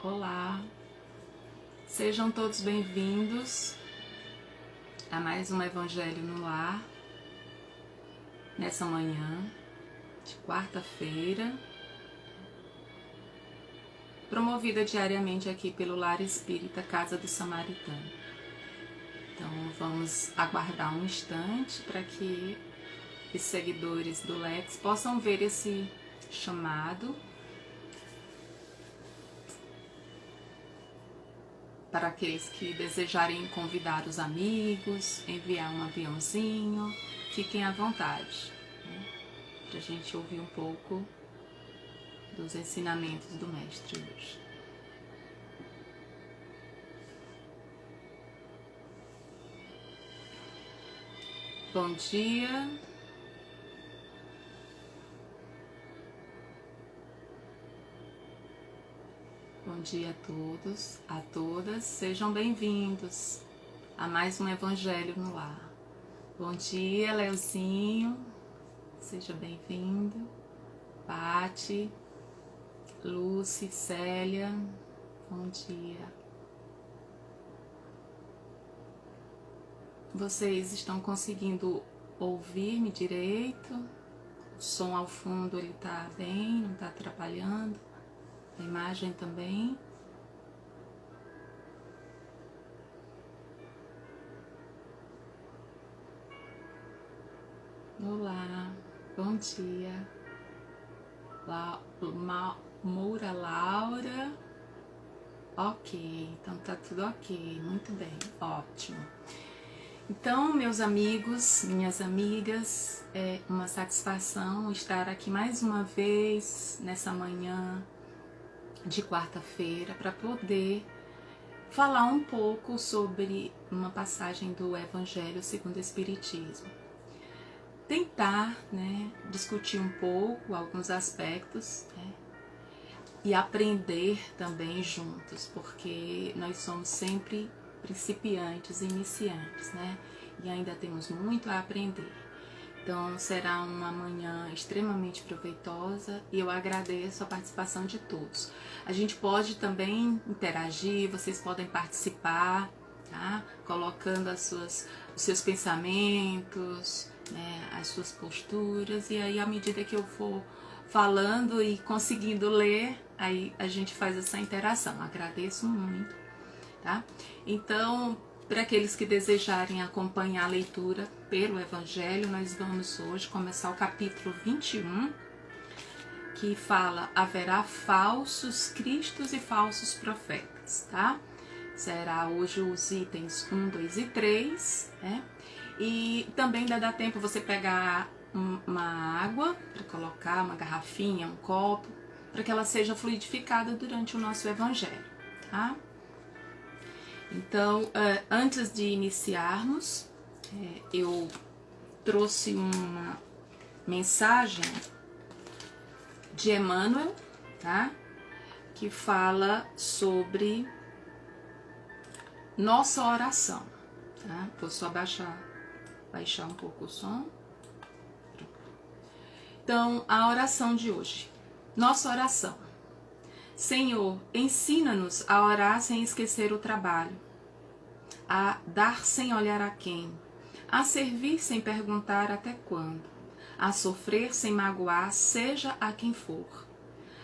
Olá, sejam todos bem-vindos a mais um Evangelho no Lar, nessa manhã de quarta-feira, promovida diariamente aqui pelo Lar Espírita Casa do Samaritano. Então vamos aguardar um instante para que os seguidores do Lex possam ver esse chamado para aqueles que desejarem convidar os amigos, enviar um aviãozinho, fiquem à vontade, né, para a gente ouvir um pouco dos ensinamentos do Mestre hoje. Bom dia. Bom dia a todos, a todas, sejam bem-vindos a mais um Evangelho no Lar. Bom dia, Leozinho, seja bem-vindo. Pati, Lucy, Célia, bom dia. Vocês estão conseguindo ouvir-me direito? O som ao fundo ele tá bem, não tá atrapalhando? A imagem também. Olá, bom dia. Moura Laura. Ok, então tá tudo ok, muito bem, ótimo. Então, meus amigos, minhas amigas, é uma satisfação estar aqui mais uma vez nessa manhã de quarta-feira para poder falar um pouco sobre uma passagem do Evangelho segundo o Espiritismo. Tentar, discutir um pouco alguns aspectos, e aprender também juntos, porque nós somos sempre principiantes e iniciantes, e ainda temos muito a aprender. Então será uma manhã extremamente proveitosa e eu agradeço a participação de todos. A gente pode também interagir, vocês podem participar, tá? Colocando os seus pensamentos, as suas posturas, e aí à medida que eu for falando e conseguindo ler, aí a gente faz essa interação. Agradeço muito, tá? Então, para aqueles que desejarem acompanhar a leitura pelo Evangelho, nós vamos hoje começar o capítulo 21, que fala: haverá falsos cristos e falsos profetas, tá? Será hoje os itens 1, 2 e 3, E também dá tempo você pegar uma água para colocar, uma garrafinha, um copo, para que ela seja fluidificada durante o nosso Evangelho, tá? Então, antes de iniciarmos, eu trouxe uma mensagem de Emmanuel, tá? Que fala sobre nossa oração, tá? Vou só baixar um pouco o som. Então, a oração de hoje. Nossa oração. Senhor, ensina-nos a orar sem esquecer o trabalho, a dar sem olhar a quem, a servir sem perguntar até quando, a sofrer sem magoar, seja a quem for,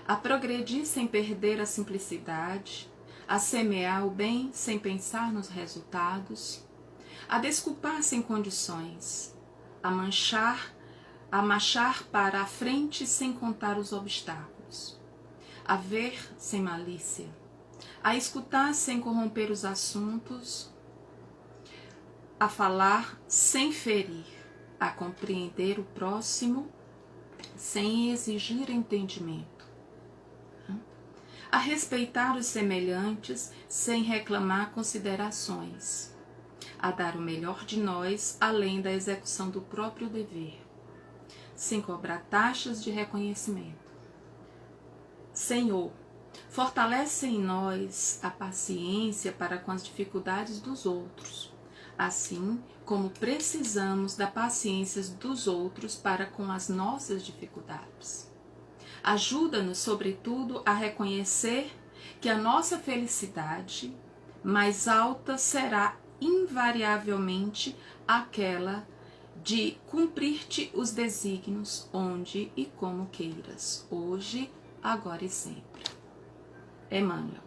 a progredir sem perder a simplicidade, a semear o bem sem pensar nos resultados, a desculpar sem condições, a marchar para a frente sem contar os obstáculos, a ver sem malícia, a escutar sem corromper os assuntos, a falar sem ferir, a compreender o próximo sem exigir entendimento, a respeitar os semelhantes sem reclamar considerações, a dar o melhor de nós além da execução do próprio dever, sem cobrar taxas de reconhecimento. Senhor, fortalece em nós a paciência para com as dificuldades dos outros, assim como precisamos da paciência dos outros para com as nossas dificuldades. Ajuda-nos, sobretudo, a reconhecer que a nossa felicidade mais alta será invariavelmente aquela de cumprir-te os desígnios onde e como queiras, hoje, agora e sempre. Emmanuel.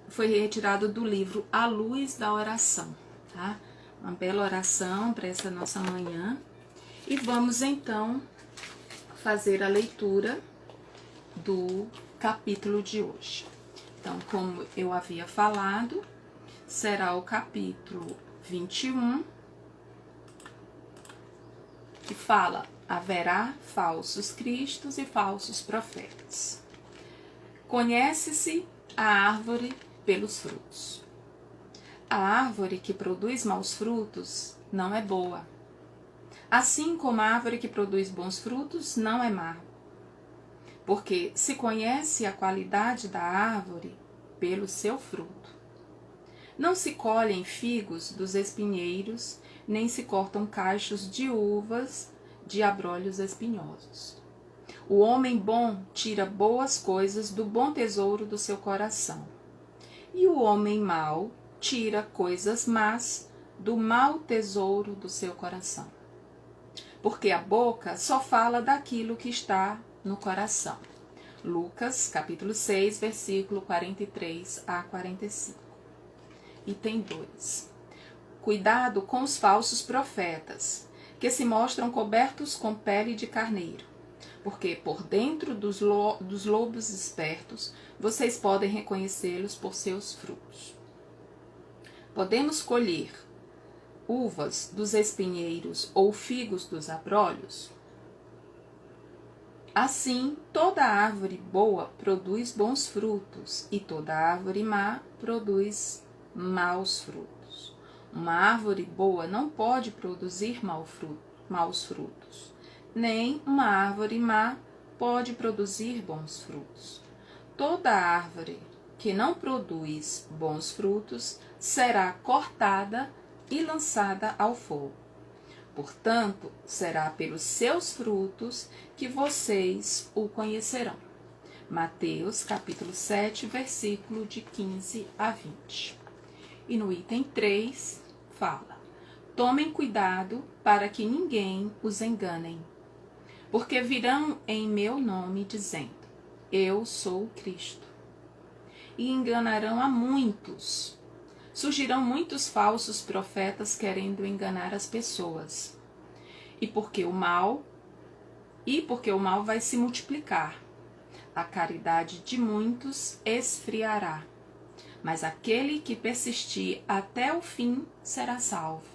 Foi retirado do livro A Luz da Oração, tá? Uma bela oração para essa nossa manhã. E vamos então fazer a leitura do capítulo de hoje. Então, como eu havia falado, será o capítulo 21, que fala: haverá falsos cristos e falsos profetas. Conhece-se a árvore pelos frutos. A árvore que produz maus frutos não é boa, assim como a árvore que produz bons frutos não é má. Porque se conhece a qualidade da árvore pelo seu fruto. Não se colhem figos dos espinheiros, nem se cortam cachos de uvas de abrolhos espinhosos. O homem bom tira boas coisas do bom tesouro do seu coração, e o homem mau tira coisas más do mau tesouro do seu coração. Porque a boca só fala daquilo que está no coração. Lucas, capítulo 6, versículo 43 a 45. Item 2. Cuidado com os falsos profetas, que se mostram cobertos com pele de carneiro, porque por dentro dos lobos espertos, vocês podem reconhecê-los por seus frutos. Podemos colher uvas dos espinheiros ou figos dos abrolhos? Assim, toda árvore boa produz bons frutos, e toda árvore má produz maus frutos. Uma árvore boa não pode produzir maus frutos, nem uma árvore má pode produzir bons frutos. Toda árvore que não produz bons frutos será cortada e lançada ao fogo. Portanto, será pelos seus frutos que vocês o conhecerão. Mateus, capítulo 7, versículo de 15 a 20. E no item 3, fala: tomem cuidado para que ninguém os enganem, porque virão em meu nome dizendo: eu sou o Cristo, e enganarão a muitos. Surgirão muitos falsos profetas querendo enganar as pessoas. E porque o mal vai se multiplicar, a caridade de muitos esfriará. Mas aquele que persistir até o fim será salvo.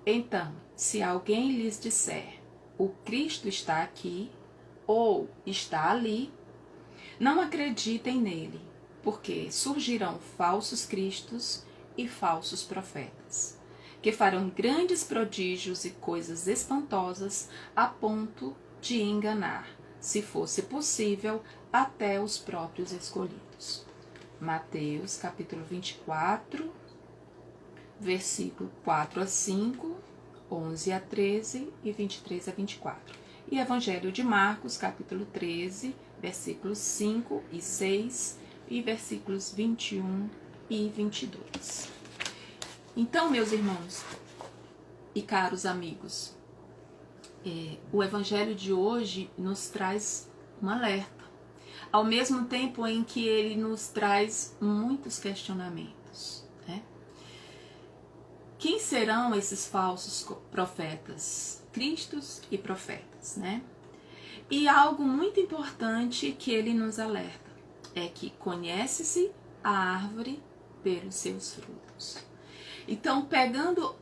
Então, se alguém lhes disser: o Cristo está aqui, ou está ali, não acreditem nele, porque surgirão falsos cristos e falsos profetas, que farão grandes prodígios e coisas espantosas a ponto de enganar, se fosse possível, até os próprios escolhidos. Mateus, capítulo 24, versículo 4 a 5, 11 a 13 e 23 a 24. E Evangelho de Marcos, capítulo 13, versículos 5 e 6 e versículos 21 e 22. Então, meus irmãos e caros amigos, o Evangelho de hoje nos traz um alerta, ao mesmo tempo em que ele nos traz muitos questionamentos, né? Quem serão esses falsos profetas? Cristos e profetas, né? E algo muito importante que ele nos alerta é que conhece-se a árvore pelos seus frutos. Então, pegando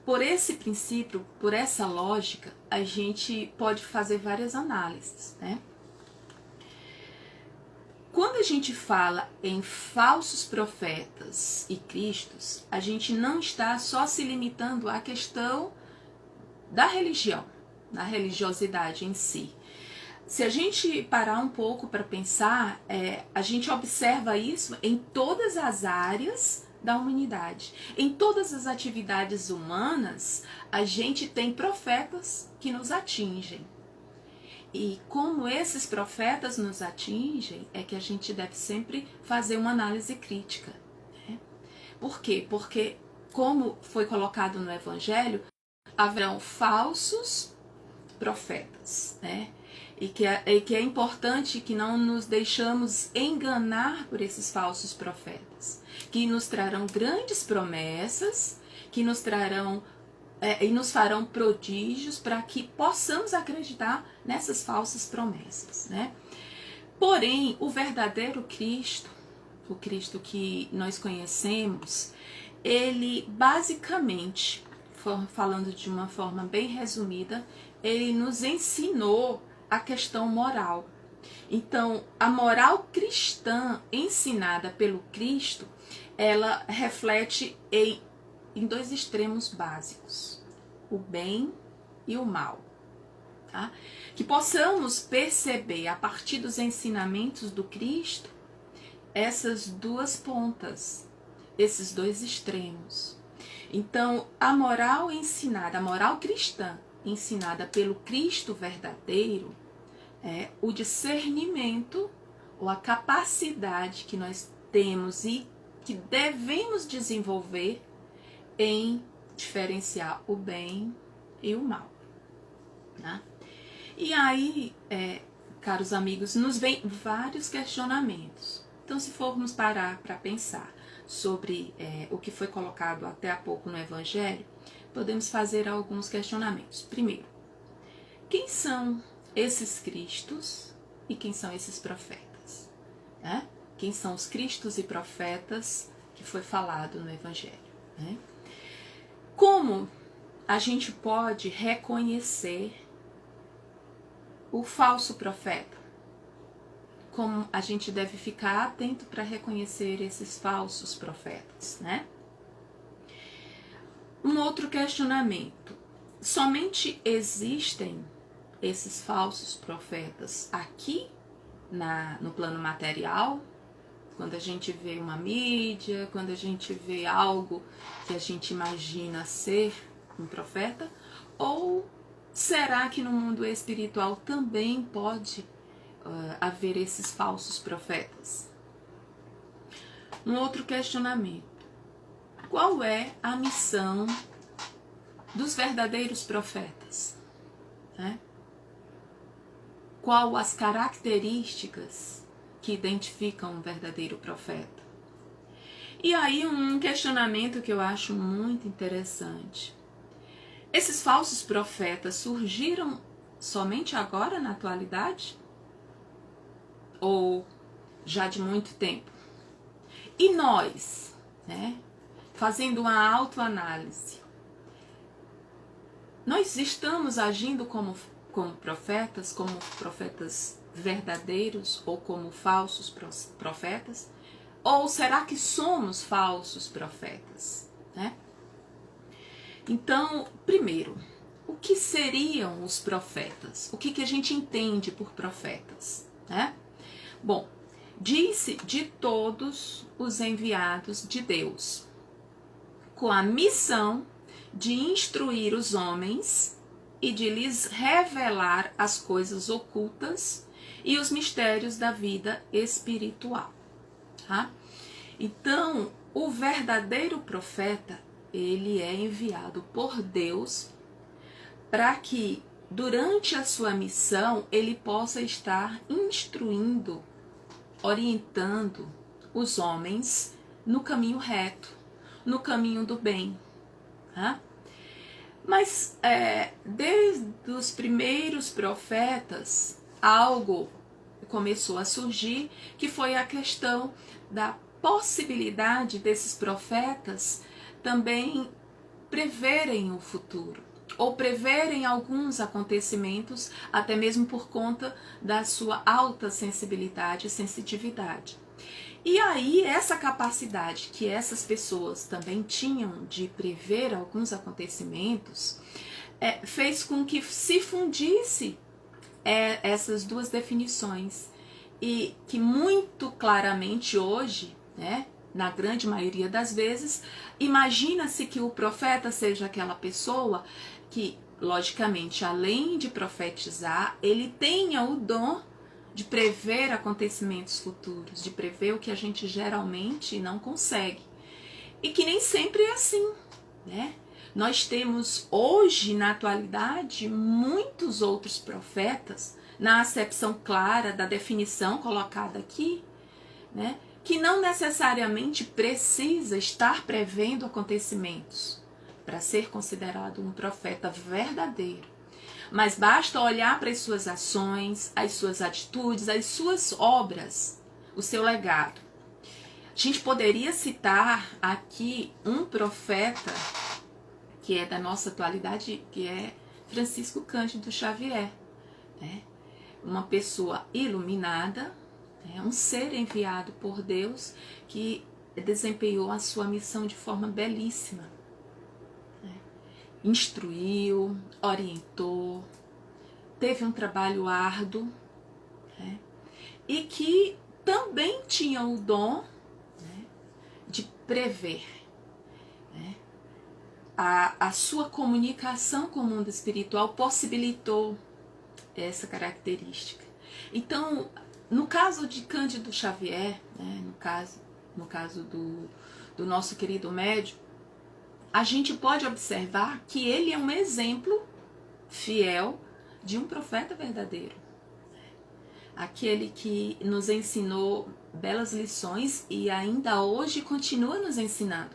por esse princípio, por essa lógica, a gente pode fazer várias análises, né? Quando a gente fala em falsos profetas e cristos, a gente não está só se limitando à questão da religião, da religiosidade em si. Se a gente parar um pouco para pensar, a gente observa isso em todas as áreas da humanidade. Em todas as atividades humanas, a gente tem profetas que nos atingem. E como esses profetas nos atingem, é que a gente deve sempre fazer uma análise crítica. Né? Por quê? Porque, como foi colocado no Evangelho, haverão falsos profetas, né? E que é importante que não nos deixamos enganar por esses falsos profetas, que nos trarão grandes promessas, que nos trarão e nos farão prodígios para que possamos acreditar nessas falsas promessas, né? Porém, o verdadeiro Cristo, o Cristo que nós conhecemos, ele basicamente, falando de uma forma bem resumida, ele nos ensinou a questão moral. Então, a moral cristã ensinada pelo Cristo, ela reflete em dois extremos básicos, o bem e o mal. Tá? Que possamos perceber, a partir dos ensinamentos do Cristo, essas duas pontas, esses dois extremos. Então, a moral ensinada, a moral cristã, ensinada pelo Cristo verdadeiro, é o discernimento ou a capacidade que nós temos e que devemos desenvolver em diferenciar o bem e o mal. Né? E aí, caros amigos, nos vem vários questionamentos. Então, se formos parar para pensar sobre o que foi colocado até há pouco no Evangelho, podemos fazer alguns questionamentos. Primeiro, quem são esses cristos e quem são esses profetas? Né? Quem são os cristos e profetas que foi falado no Evangelho? Né? Como a gente pode reconhecer o falso profeta? Como a gente deve ficar atento para reconhecer esses falsos profetas, né? Um outro questionamento. Somente existem esses falsos profetas aqui no plano material? Quando a gente vê uma mídia, quando a gente vê algo que a gente imagina ser um profeta? Ou será que no mundo espiritual também pode haver esses falsos profetas? Um outro questionamento. Qual é a missão dos verdadeiros profetas? Né? Qual as características que identificam um verdadeiro profeta? E aí um questionamento que eu acho muito interessante. Esses falsos profetas surgiram somente agora na atualidade? Ou já de muito tempo? E nós, né, fazendo uma autoanálise, nós estamos agindo como profetas verdadeiros ou como falsos profetas? Ou será que somos falsos profetas? Né? Então, primeiro, o que seriam os profetas? O que a gente entende por profetas? Né? Bom, disse de todos os enviados de Deus, com a missão de instruir os homens e de lhes revelar as coisas ocultas e os mistérios da vida espiritual. Tá? Então, o verdadeiro profeta, ele é enviado por Deus para que, durante a sua missão, ele possa estar instruindo, orientando os homens no caminho reto, no caminho do bem. Tá? Mas desde os primeiros profetas, algo começou a surgir, que foi a questão da possibilidade desses profetas também preverem o futuro, ou preverem alguns acontecimentos, até mesmo por conta da sua alta sensibilidade e sensitividade. E aí, essa capacidade que essas pessoas também tinham de prever alguns acontecimentos, fez com que se fundisse essas duas definições. E que muito claramente hoje, né, na grande maioria das vezes, imagina-se que o profeta seja aquela pessoa que logicamente, além de profetizar, ele tenha o dom de prever acontecimentos futuros, de prever o que a gente geralmente não consegue. E que nem sempre é assim, né? Nós temos hoje, na atualidade, muitos outros profetas, na acepção clara da definição colocada aqui, né? Que não necessariamente precisa estar prevendo acontecimentos para ser considerado um profeta verdadeiro. Mas basta olhar para as suas ações, as suas atitudes, as suas obras, o seu legado. A gente poderia citar aqui um profeta que é da nossa atualidade, que é Francisco Cândido Xavier, né? Uma pessoa iluminada, né? Um ser enviado por Deus que desempenhou a sua missão de forma belíssima, né? Instruiu, orientou, teve um trabalho árduo, né? E que também tinha o dom, né, de prever, né? A sua comunicação com o mundo espiritual possibilitou essa característica. Então, no caso de Cândido Xavier, né, no caso do nosso querido médium, a gente pode observar que ele é um exemplo fiel de um profeta verdadeiro. Aquele que nos ensinou belas lições e ainda hoje continua nos ensinando,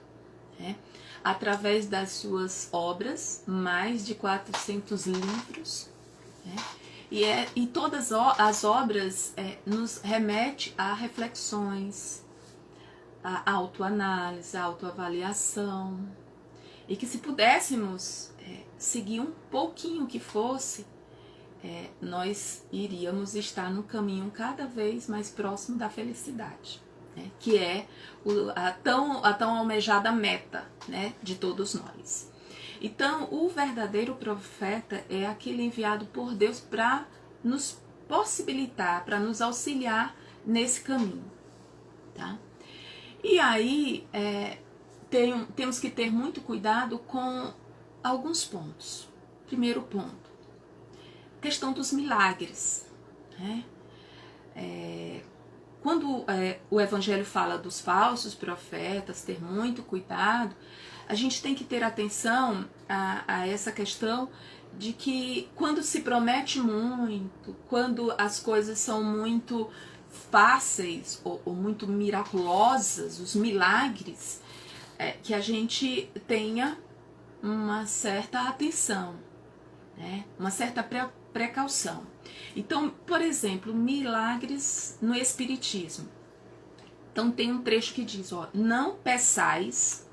né? Através das suas obras, mais de 400 livros, né? E todas as obras nos remete a reflexões, a autoanálise, a autoavaliação, e que se pudéssemos seguir um pouquinho que fosse, nós iríamos estar no caminho cada vez mais próximo da felicidade, né? Que é a tão almejada meta, né, de todos nós. Então, o verdadeiro profeta é aquele enviado por Deus para nos possibilitar, para nos auxiliar nesse caminho, tá? E aí, temos que ter muito cuidado com alguns pontos. Primeiro ponto, questão dos milagres, né? Quando o Evangelho fala dos falsos profetas, ter muito cuidado, a gente tem que ter atenção a essa questão de que quando se promete muito, quando as coisas são muito fáceis ou muito miraculosas, os milagres, que a gente tenha uma certa atenção, né? Uma certa precaução. Então, por exemplo, milagres no Espiritismo. Então tem um trecho que diz, não peçais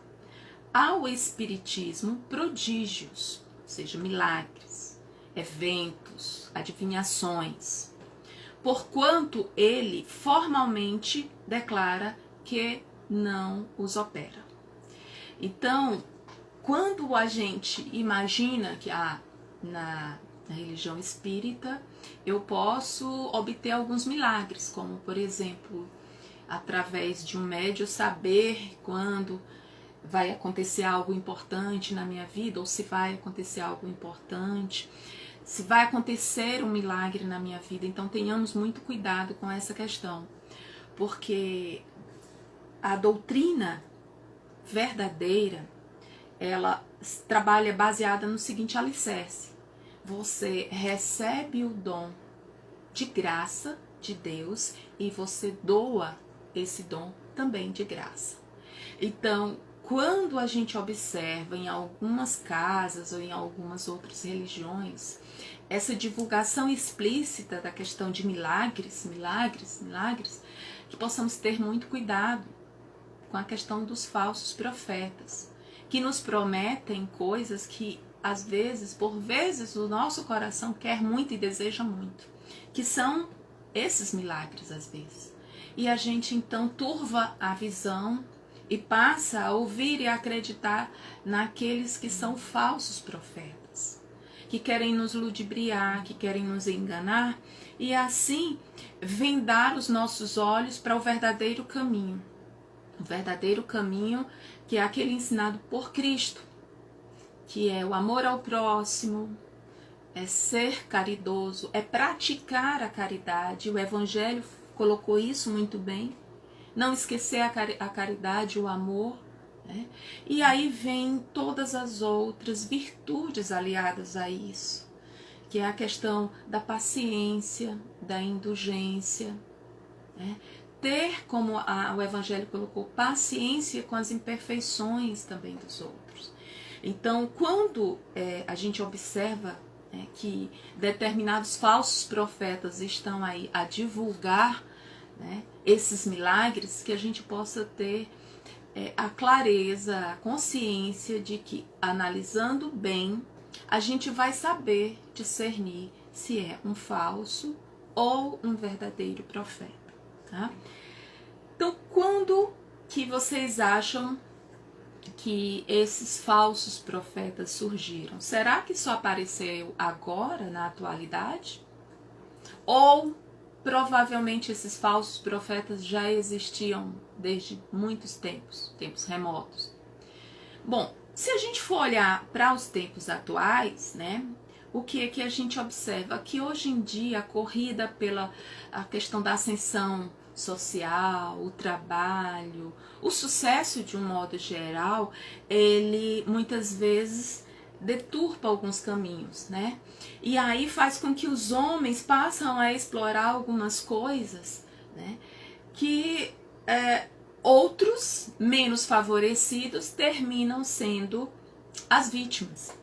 ao Espiritismo prodígios, ou seja, milagres, eventos, adivinhações, porquanto ele formalmente declara que não os opera. Então, quando a gente imagina que na religião espírita eu posso obter alguns milagres, como por exemplo, através de um médium saber quando vai acontecer algo importante na minha vida, ou se vai acontecer algo importante, se vai acontecer um milagre na minha vida. Então tenhamos muito cuidado com essa questão, porque a doutrina verdadeira, ela trabalha baseada no seguinte alicerce: você recebe o dom de graça de Deus e você doa esse dom também de graça. Então, quando a gente observa em algumas casas ou em algumas outras religiões essa divulgação explícita da questão de milagres, que possamos ter muito cuidado com a questão dos falsos profetas, que nos prometem coisas que às vezes, por vezes, o nosso coração quer muito e deseja muito, que são esses milagres às vezes. E a gente então turva a visão e passa a ouvir e acreditar naqueles que são falsos profetas, que querem nos ludibriar, que querem nos enganar e assim vendar os nossos olhos para o verdadeiro caminho. O verdadeiro caminho que é aquele ensinado por Cristo, que é o amor ao próximo, é ser caridoso, é praticar a caridade. O Evangelho colocou isso muito bem. Não esquecer a caridade, o amor. Né? E aí vem todas as outras virtudes aliadas a isso, que é a questão da paciência, da indulgência. Né? Ter, como o Evangelho colocou, paciência com as imperfeições também dos outros. Então, quando a gente observa que determinados falsos profetas estão aí a divulgar, né, esses milagres, que a gente possa ter a clareza, a consciência de que, analisando bem, a gente vai saber discernir se é um falso ou um verdadeiro profeta. Tá? Então, quando que vocês acham que esses falsos profetas surgiram? Será que só apareceu agora, na atualidade? Ou provavelmente esses falsos profetas já existiam desde muitos tempos remotos? Bom, se a gente for olhar para os tempos atuais, né, o que é que a gente observa? Que hoje em dia a corrida pela a questão da ascensão social, o trabalho, o sucesso de um modo geral, ele muitas vezes deturpa alguns caminhos, né? E aí faz com que os homens passam a explorar algumas coisas, né, que outros menos favorecidos terminam sendo as vítimas.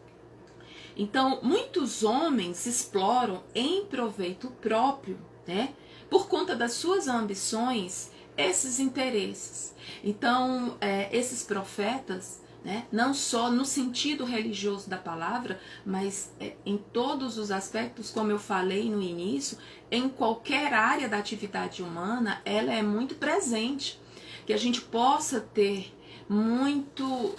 Então, muitos homens exploram em proveito próprio, né, por conta das suas ambições, esses interesses. Então, esses profetas, né, não só no sentido religioso da palavra, mas em todos os aspectos, como eu falei no início, em qualquer área da atividade humana, ela é muito presente. Que a gente possa ter muito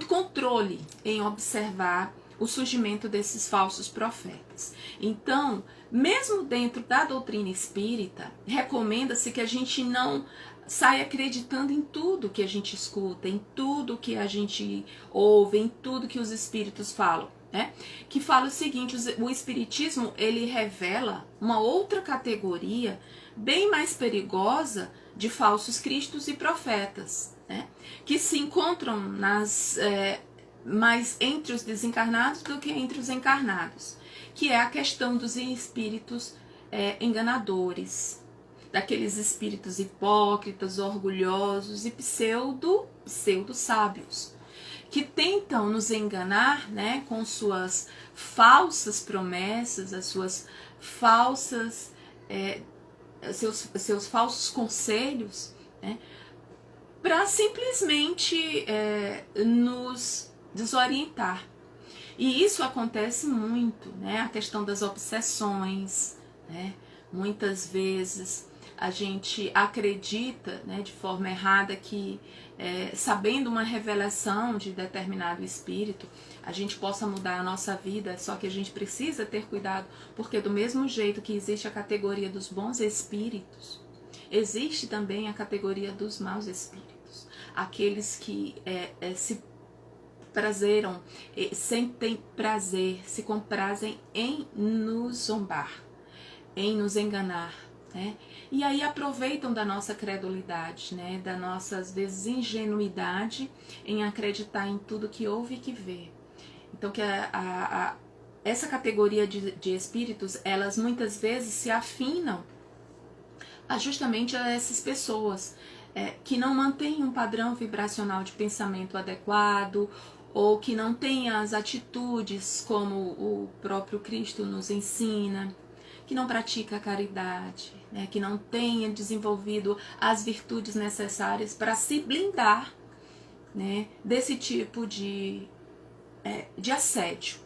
controle em observar o surgimento desses falsos profetas. Então, mesmo dentro da doutrina espírita, recomenda-se que a gente não saia acreditando em tudo que a gente escuta, em tudo que a gente ouve, em tudo que os espíritos falam. Né? Que fala o seguinte: o espiritismo, ele revela uma outra categoria bem mais perigosa de falsos cristos e profetas, né? Que se encontram mais entre os desencarnados do que entre os encarnados, que é a questão dos espíritos enganadores, daqueles espíritos hipócritas, orgulhosos e pseudo-sábios, que tentam nos enganar, né, com suas falsas promessas, as suas falsas, seus falsos conselhos, né, para simplesmente nos desorientar. E isso acontece muito, né, a questão das obsessões, né, muitas vezes a gente acredita, né, de forma errada que sabendo uma revelação de determinado espírito, a gente possa mudar a nossa vida, só que a gente precisa ter cuidado, porque do mesmo jeito que existe a categoria dos bons espíritos, existe também a categoria dos maus espíritos, aqueles que se prazeram, sentem prazer, se comprazem em nos zombar, em nos enganar, né? E aí aproveitam da nossa credulidade, né? Da nossa, às vezes, ingenuidade em acreditar em tudo que ouve e que vê. Então, que essa categoria de espíritos, elas muitas vezes se afinam justamente a essas pessoas que não mantêm um padrão vibracional de pensamento adequado, ou que não têm as atitudes como o próprio Cristo nos ensina, que não pratica a caridade, né, que não tenha desenvolvido as virtudes necessárias para se blindar, né, desse tipo de assédio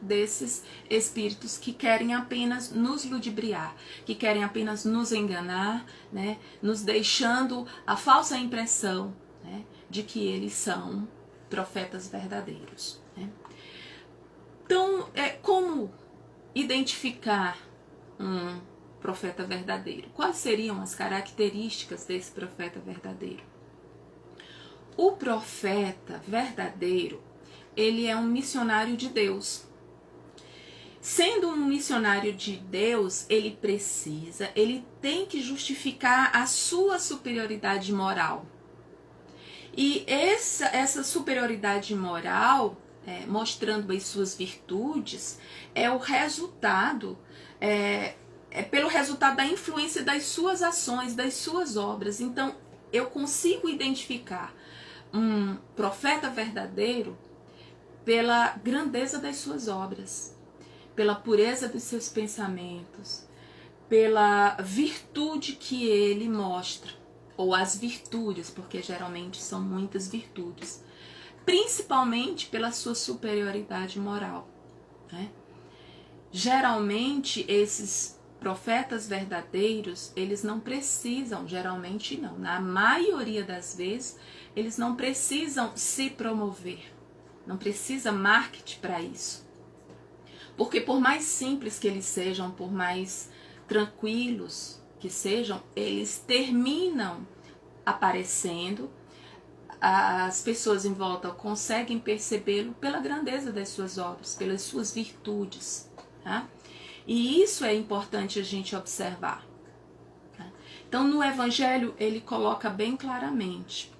desses espíritos que querem apenas nos ludibriar, que querem apenas nos enganar, né, nos deixando a falsa impressão, né, de que eles são profetas verdadeiros. Né? Então, como identificar um profeta verdadeiro? Quais seriam as características desse profeta verdadeiro? o profeta verdadeiro, ele é um missionário de Deus. Sendo um missionário de Deus, ele tem que justificar a sua superioridade moral. E essa superioridade moral, mostrando as suas virtudes, é o resultado, pelo resultado da influência das suas ações, das suas obras. Então, eu consigo identificar um profeta verdadeiro pela grandeza das suas obras, pela pureza dos seus pensamentos, pela virtude que ele mostra, ou as virtudes, porque geralmente são muitas virtudes, principalmente pela sua superioridade moral, né? Geralmente esses profetas verdadeiros, eles não precisam, geralmente não, na maioria das vezes, eles não precisam se promover, não precisa marketing para isso. Porque por mais simples que eles sejam, por mais tranquilos que sejam, eles terminam aparecendo, as pessoas em volta conseguem percebê-lo pela grandeza das suas obras, pelas suas virtudes, tá? E isso é importante a gente observar, tá? Então, no Evangelho, ele coloca bem claramente: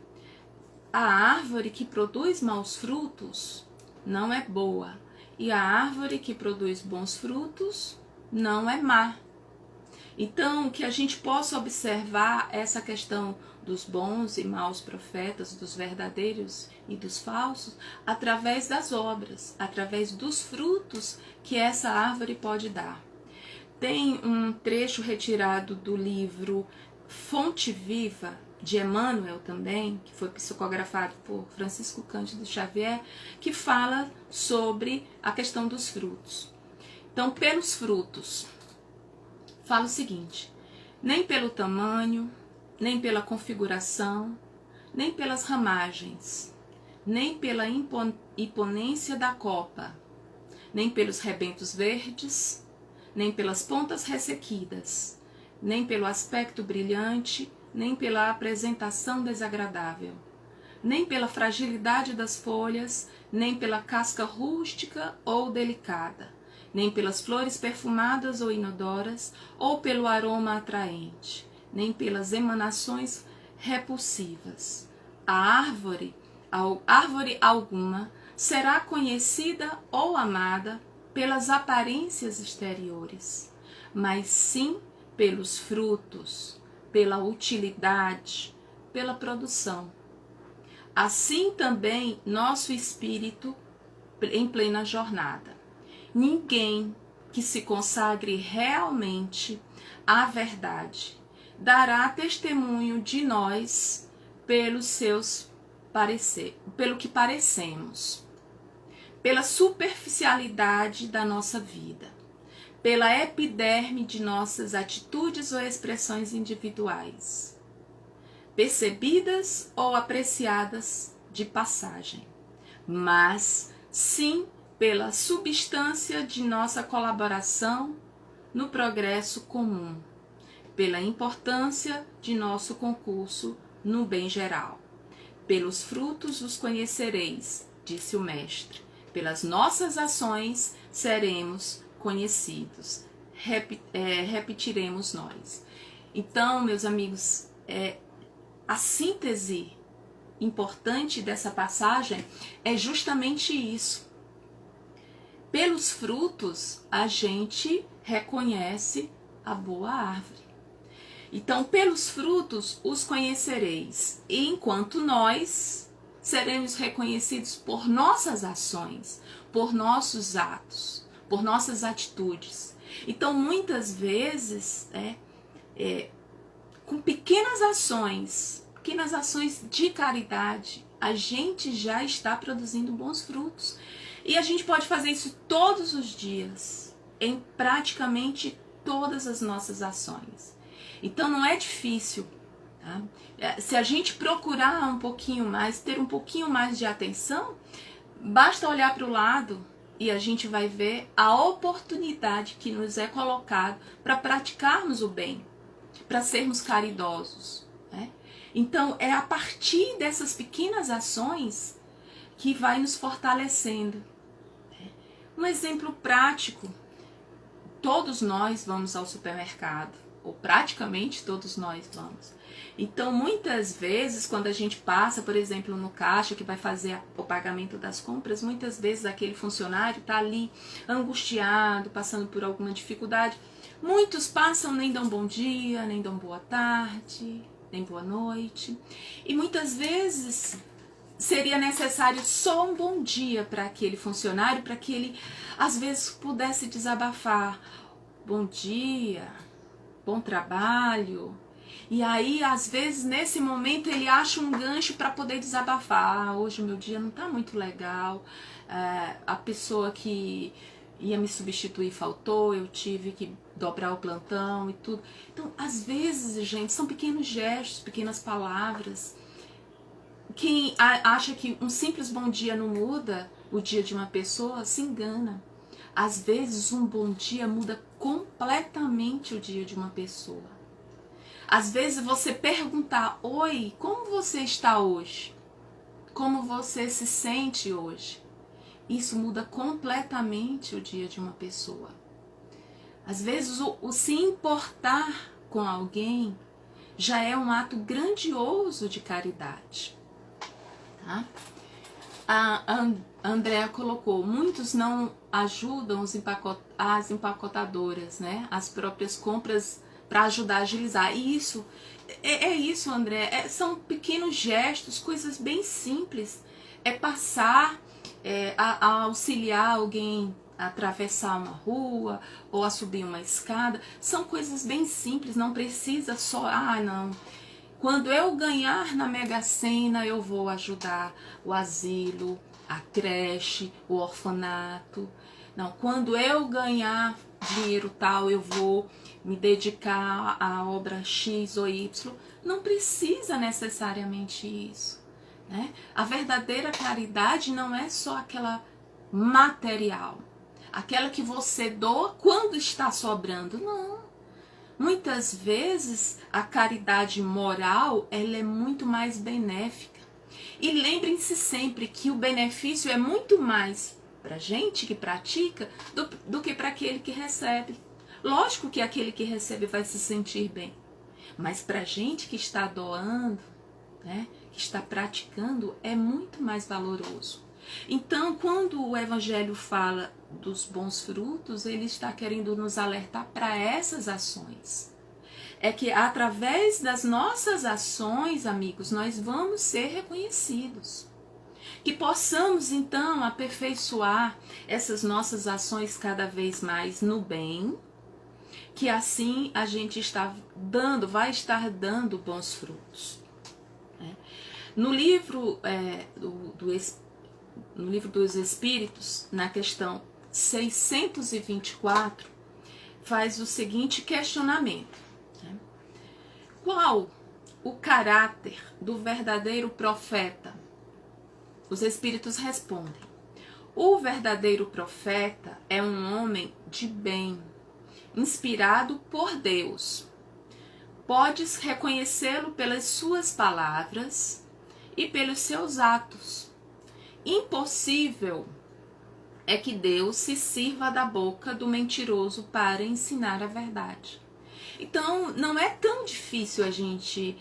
a árvore que produz maus frutos não é boa, e a árvore que produz bons frutos não é má. Então, que a gente possa observar essa questão dos bons e maus profetas, dos verdadeiros e dos falsos, através das obras, através dos frutos que essa árvore pode dar. Tem um trecho retirado do livro Fonte Viva, de Emmanuel também, que foi psicografado por Francisco Cândido Xavier, que fala sobre a questão dos frutos. Então, pelos frutos, fala o seguinte: nem pelo tamanho, nem pela configuração, nem pelas ramagens, nem pela imponência da copa, nem pelos rebentos verdes, nem pelas pontas ressequidas, nem pelo aspecto brilhante, nem pela apresentação desagradável, nem pela fragilidade das folhas, nem pela casca rústica ou delicada, nem pelas flores perfumadas ou inodoras, ou pelo aroma atraente, nem pelas emanações repulsivas. A árvore alguma será conhecida ou amada pelas aparências exteriores, mas sim pelos frutos, pela utilidade, pela produção. Assim também nosso espírito em plena jornada. Ninguém que se consagre realmente à verdade dará testemunho de nós pelo que parecemos, pela superficialidade da nossa vida, pela epiderme de nossas atitudes ou expressões individuais, percebidas ou apreciadas de passagem, mas sim pela substância de nossa colaboração no progresso comum, pela importância de nosso concurso no bem geral. Pelos frutos os conhecereis, disse o Mestre. Pelas nossas ações seremos conhecidos. Repetiremos nós. Então, meus amigos, a síntese importante dessa passagem é justamente isso. Pelos frutos, a gente reconhece a boa árvore. Então, pelos frutos os conhecereis, e enquanto nós seremos reconhecidos por nossas ações, por nossos atos, por nossas atitudes. Então, muitas vezes, com pequenas ações de caridade, a gente já está produzindo bons frutos. E a gente pode fazer isso todos os dias, em praticamente todas as nossas ações. Então não é difícil, tá? Se a gente procurar um pouquinho mais, ter um pouquinho mais de atenção, basta olhar para o lado e a gente vai ver a oportunidade que nos é colocada para praticarmos o bem, para sermos caridosos, né? Então, é a partir dessas pequenas ações que vai nos fortalecendo. Um exemplo prático: todos nós vamos ao supermercado, ou praticamente todos nós vamos. Então, muitas vezes, quando a gente passa, por exemplo, no caixa que vai fazer o pagamento das compras, muitas vezes aquele funcionário está ali angustiado, passando por alguma dificuldade. Muitos passam, nem dão bom dia, nem dão boa tarde, nem boa noite. E muitas vezes seria necessário só um bom dia para aquele funcionário, para que ele, às vezes, pudesse desabafar. Bom dia, bom trabalho. E aí, às vezes, nesse momento, ele acha um gancho para poder desabafar. Hoje o meu dia não está muito legal. A pessoa que ia me substituir faltou, eu tive que dobrar o plantão e tudo. Então, às vezes, gente, são pequenos gestos, pequenas palavras. Quem acha que um simples bom dia não muda o dia de uma pessoa, se engana. Às vezes, um bom dia muda completamente o dia de uma pessoa. Às vezes você perguntar: oi, como você está hoje? Como você se sente hoje? Isso muda completamente o dia de uma pessoa. Às vezes o se importar com alguém já é um ato grandioso de caridade. Tá? A Andrea colocou: muitos não ajudam as empacotadoras, né? As próprias compras, para ajudar a agilizar. E isso, é isso, André. São pequenos gestos, coisas bem simples. É passar, a auxiliar alguém a atravessar uma rua ou a subir uma escada. São coisas bem simples, não precisa só, não. Quando eu ganhar na Mega Sena, eu vou ajudar o asilo, a creche, o orfanato. Não, quando eu ganhar dinheiro tal, eu vou me dedicar à obra X ou Y. Não precisa necessariamente isso, né? A verdadeira caridade não é só aquela material, aquela que você doa quando está sobrando. Não. Muitas vezes a caridade moral, ela é muito mais benéfica. E lembrem-se sempre que o benefício é muito mais para a gente que pratica do que para aquele que recebe. Lógico que aquele que recebe vai se sentir bem, mas para a gente que está doando, né, que está praticando, é muito mais valoroso. Então, quando o Evangelho fala dos bons frutos, ele está querendo nos alertar para essas ações. É que através das nossas ações, amigos, nós vamos ser reconhecidos. Que possamos, então, aperfeiçoar essas nossas ações cada vez mais no bem, que assim a gente vai estar dando bons frutos. No livro, no livro dos Espíritos, na questão 624, faz o seguinte questionamento: qual o caráter do verdadeiro profeta? Os Espíritos respondem: o verdadeiro profeta é um homem de bem, inspirado por Deus. Podes reconhecê-lo pelas suas palavras e pelos seus atos. Impossível é que Deus se sirva da boca do mentiroso para ensinar a verdade. Então, não é tão difícil a gente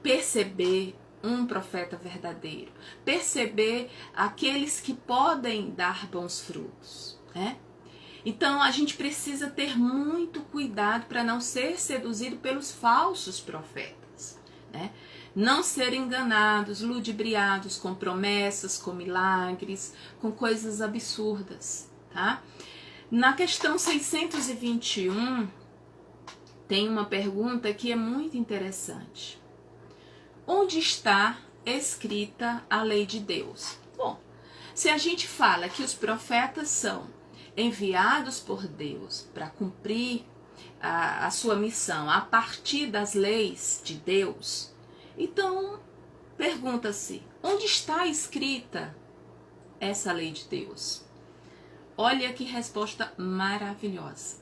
perceber um profeta verdadeiro, perceber aqueles que podem dar bons frutos, né? Então, a gente precisa ter muito cuidado para não ser seduzido pelos falsos profetas, né? Não ser enganados, ludibriados com promessas, com milagres, com coisas absurdas, tá? Na questão 621, tem uma pergunta que é muito interessante. Onde está escrita a lei de Deus? Bom, se a gente fala que os profetas são enviados por Deus para cumprir a sua missão a partir das leis de Deus, então pergunta-se: onde está escrita essa lei de Deus? Olha que resposta maravilhosa.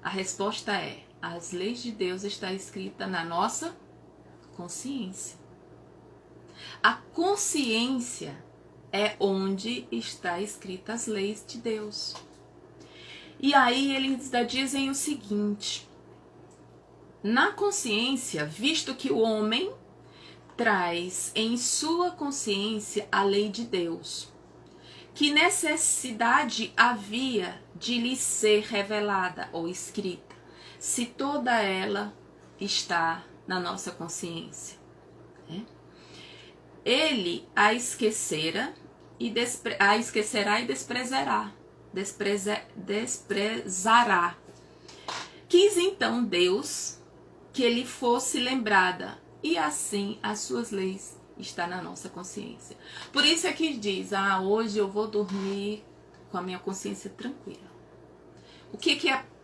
A resposta é: as leis de Deus estão escritas na nossa Consciência. A consciência é onde está escritas as leis de Deus. E aí eles dizem o seguinte: na consciência, visto que o homem traz em sua consciência a lei de Deus, que necessidade havia de lhe ser revelada ou escrita, se toda ela está na nossa consciência? Ele a esquecerá e desprezará. Quis então Deus que ele fosse lembrada, e assim as suas leis estão na nossa consciência. Por isso é que diz: hoje eu vou dormir com a minha consciência tranquila. O que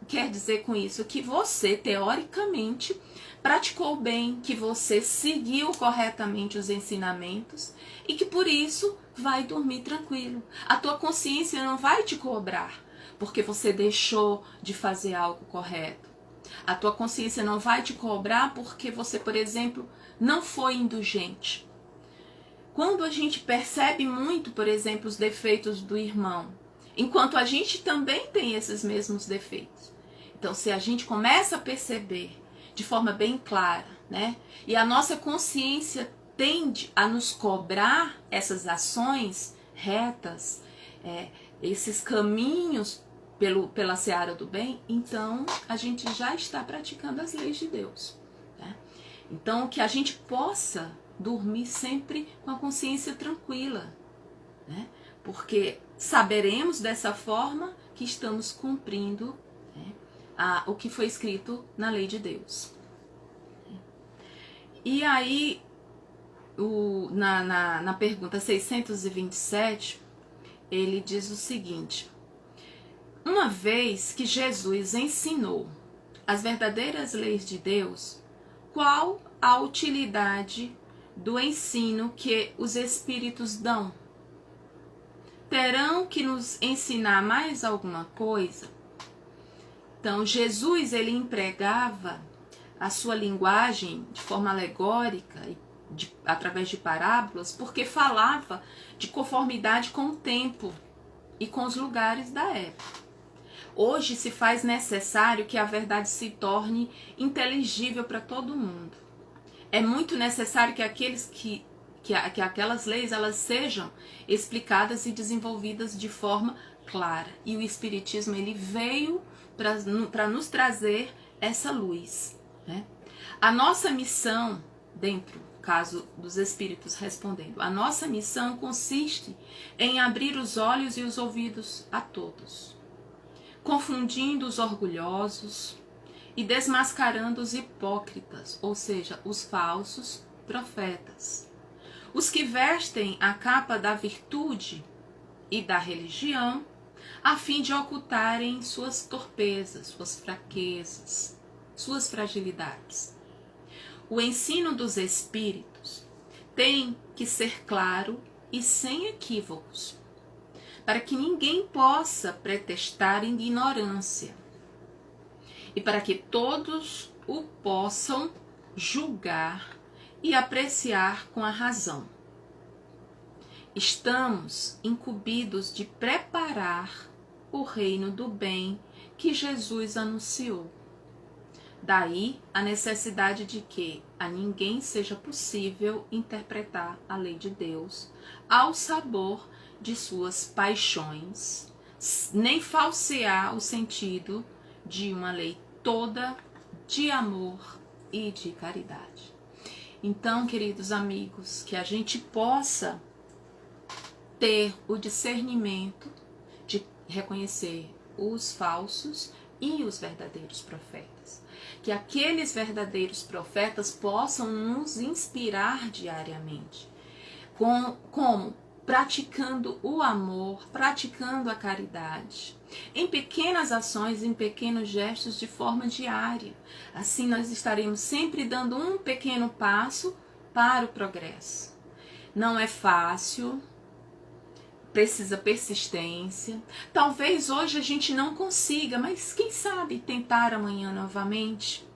quer dizer com isso? Que você, teoricamente, praticou bem, que você seguiu corretamente os ensinamentos e que por isso vai dormir tranquilo. A tua consciência não vai te cobrar porque você deixou de fazer algo correto. A tua consciência não vai te cobrar porque você, por exemplo, não foi indulgente. Quando a gente percebe muito, por exemplo, os defeitos do irmão, enquanto a gente também tem esses mesmos defeitos. Então, se a gente começa a perceber de forma bem clara, né? E a nossa consciência tende a nos cobrar essas ações retas, esses caminhos pela seara do bem, então a gente já está praticando as leis de Deus. Né? Então, que a gente possa dormir sempre com a consciência tranquila, né? Porque saberemos dessa forma que estamos cumprindo, né, o que foi escrito na lei de Deus. E aí, na pergunta 627, ele diz o seguinte: uma vez que Jesus ensinou as verdadeiras leis de Deus, qual a utilidade do ensino que os Espíritos dão? Terão que nos ensinar mais alguma coisa? Então, Jesus, ele empregava a sua linguagem de forma alegórica, através de parábolas, porque falava de conformidade com o tempo e com os lugares da época. Hoje se faz necessário que a verdade se torne inteligível para todo mundo. É muito necessário que aquelas leis elas sejam explicadas e desenvolvidas de forma clara. E o Espiritismo ele veio para nos trazer essa luz. Né? A nossa missão, dentro do caso dos Espíritos respondendo, a nossa missão consiste em abrir os olhos e os ouvidos a todos, confundindo os orgulhosos e desmascarando os hipócritas, ou seja, os falsos profetas. Os que vestem a capa da virtude e da religião, a fim de ocultarem suas torpezas, suas fraquezas, suas fragilidades. O ensino dos Espíritos tem que ser claro e sem equívocos, para que ninguém possa pretextar ignorância e para que todos o possam julgar e apreciar com a razão. Estamos incumbidos de preparar o reino do bem que Jesus anunciou. Daí a necessidade de que a ninguém seja possível interpretar a lei de Deus ao sabor de suas paixões, nem falsear o sentido de uma lei toda de amor e de caridade. Então, queridos amigos, que a gente possa ter o discernimento de reconhecer os falsos e os verdadeiros profetas. Que aqueles verdadeiros profetas possam nos inspirar diariamente. Como? Praticando o amor, praticando a caridade. Em pequenas ações, em pequenos gestos de forma diária. Assim nós estaremos sempre dando um pequeno passo para o progresso. Não é fácil, precisa persistência. Talvez hoje a gente não consiga, mas quem sabe tentar amanhã novamente.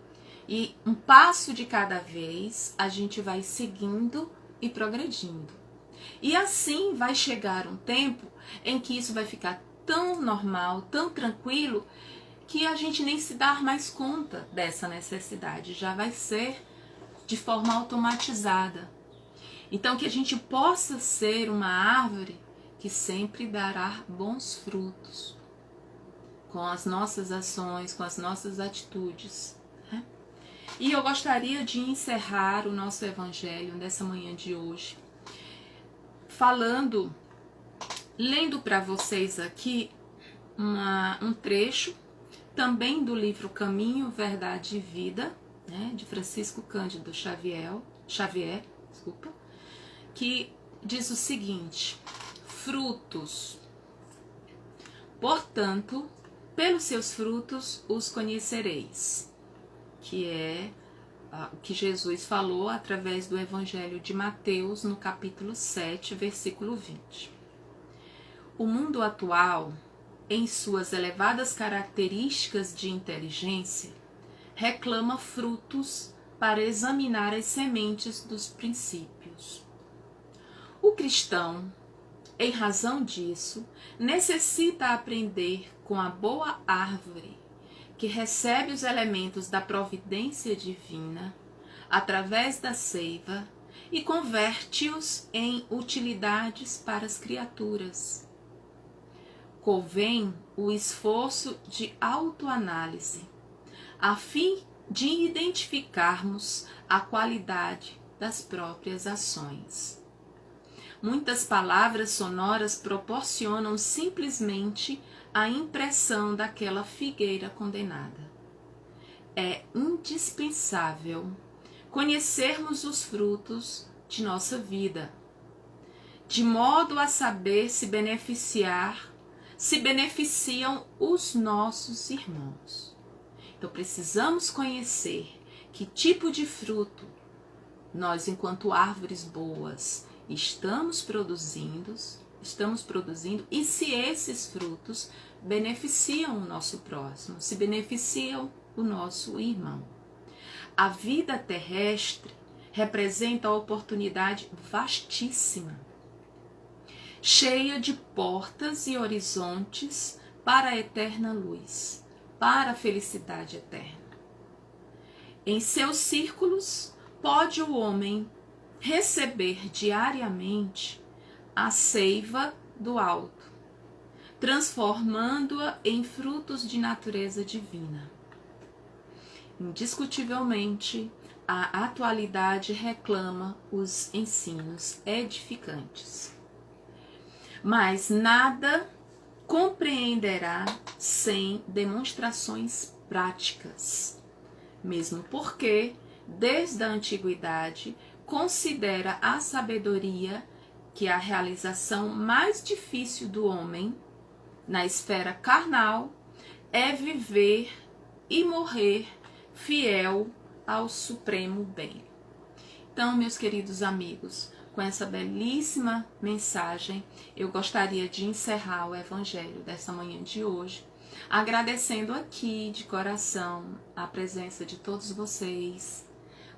E um passo de cada vez a gente vai seguindo e progredindo. E assim vai chegar um tempo em que isso vai ficar tão normal, tão tranquilo, que a gente nem se dá mais conta dessa necessidade. Já vai ser de forma automatizada. Então que a gente possa ser uma árvore que sempre dará bons frutos com as nossas ações, com as nossas atitudes. Né? E eu gostaria de encerrar o nosso evangelho nessa manhã de hoje, lendo para vocês aqui um trecho também do livro Caminho, Verdade e Vida, né, de Francisco Cândido Xavier, que diz o seguinte: frutos. Portanto, pelos seus frutos os conhecereis, que é o que Jesus falou através do Evangelho de Mateus, no capítulo 7, versículo 20. O mundo atual, em suas elevadas características de inteligência, reclama frutos para examinar as sementes dos princípios. O cristão, em razão disso, necessita aprender com a boa árvore, que recebe os elementos da providência divina através da seiva e converte-os em utilidades para as criaturas. Convém o esforço de autoanálise, a fim de identificarmos a qualidade das próprias ações. Muitas palavras sonoras proporcionam simplesmente a impressão daquela figueira condenada. É indispensável conhecermos os frutos de nossa vida, de modo a saber se beneficiam os nossos irmãos. Então precisamos conhecer que tipo de fruto nós, enquanto árvores boas, estamos produzindo e se esses frutos beneficiam o nosso próximo, se beneficiam o nosso irmão. A vida terrestre representa a oportunidade vastíssima, cheia de portas e horizontes para a eterna luz, para a felicidade eterna. Em seus círculos, pode o homem receber diariamente a seiva do alto, transformando-a em frutos de natureza divina. Indiscutivelmente, a atualidade reclama os ensinos edificantes. Mas nada compreenderá sem demonstrações práticas, mesmo porque, desde a antiguidade, considera a sabedoria que a realização mais difícil do homem, na esfera carnal, é viver e morrer fiel ao supremo bem. Então, meus queridos amigos, com essa belíssima mensagem, eu gostaria de encerrar o Evangelho dessa manhã de hoje, agradecendo aqui de coração a presença de todos vocês,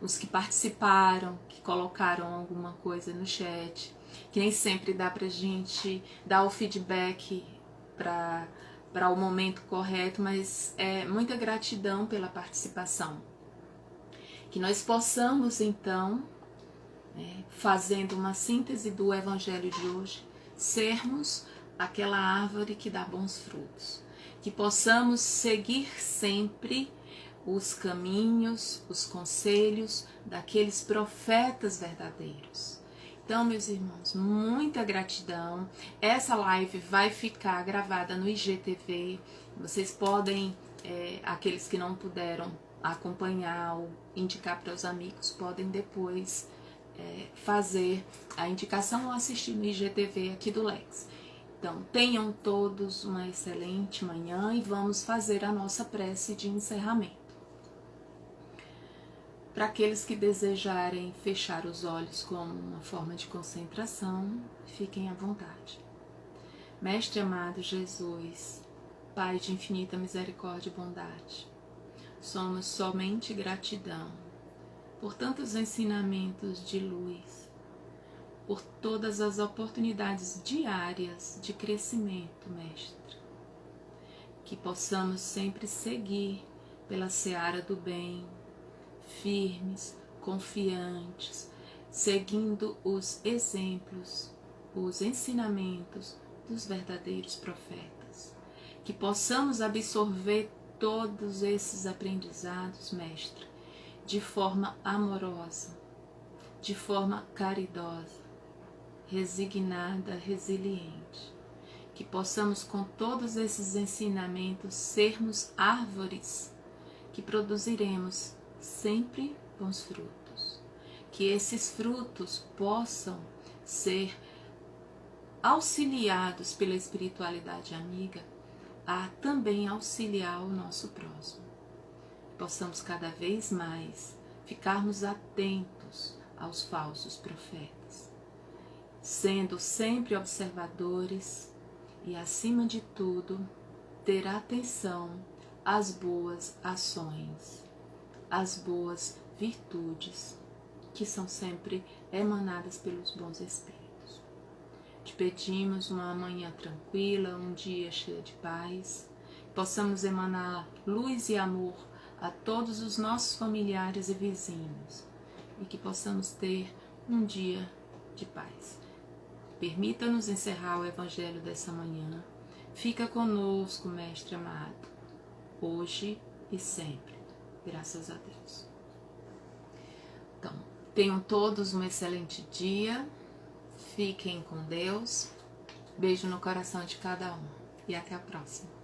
os que participaram, que colocaram alguma coisa no chat, que nem sempre dá pra gente dar o feedback para o momento correto, mas é muita gratidão pela participação. Que nós possamos, então, fazendo uma síntese do Evangelho de hoje, sermos aquela árvore que dá bons frutos. Que possamos seguir sempre os caminhos, os conselhos daqueles profetas verdadeiros. Então, meus irmãos, muita gratidão. Essa live vai ficar gravada no IGTV. Vocês podem, aqueles que não puderam acompanhar ou indicar para os amigos, podem depois fazer a indicação ou assistir no IGTV aqui do Lex. Então, tenham todos uma excelente manhã e vamos fazer a nossa prece de encerramento. Para aqueles que desejarem fechar os olhos como uma forma de concentração, fiquem à vontade. Mestre amado Jesus, Pai de infinita misericórdia e bondade, somos somente gratidão por tantos ensinamentos de luz, por todas as oportunidades diárias de crescimento, Mestre. Que possamos sempre seguir pela seara do bem, firmes, confiantes, seguindo os exemplos, os ensinamentos dos verdadeiros profetas. Que possamos absorver todos esses aprendizados, Mestre, de forma amorosa, de forma caridosa, resignada, resiliente. Que possamos, com todos esses ensinamentos, sermos árvores que produziremos sempre bons frutos. Que esses frutos possam ser auxiliados pela espiritualidade amiga a também auxiliar o nosso próximo. Possamos cada vez mais ficarmos atentos aos falsos profetas, sendo sempre observadores e, acima de tudo, ter atenção às boas ações, às boas virtudes que são sempre emanadas pelos bons espíritos. Te pedimos uma manhã tranquila, um dia cheio de paz, possamos emanar luz e amor a todos os nossos familiares e vizinhos e que possamos ter um dia de paz. Permita-nos encerrar o Evangelho dessa manhã. Fica conosco, Mestre amado, hoje e sempre. Graças a Deus. Então, tenham todos um excelente dia. Fiquem com Deus. Beijo no coração de cada um. E até a próxima.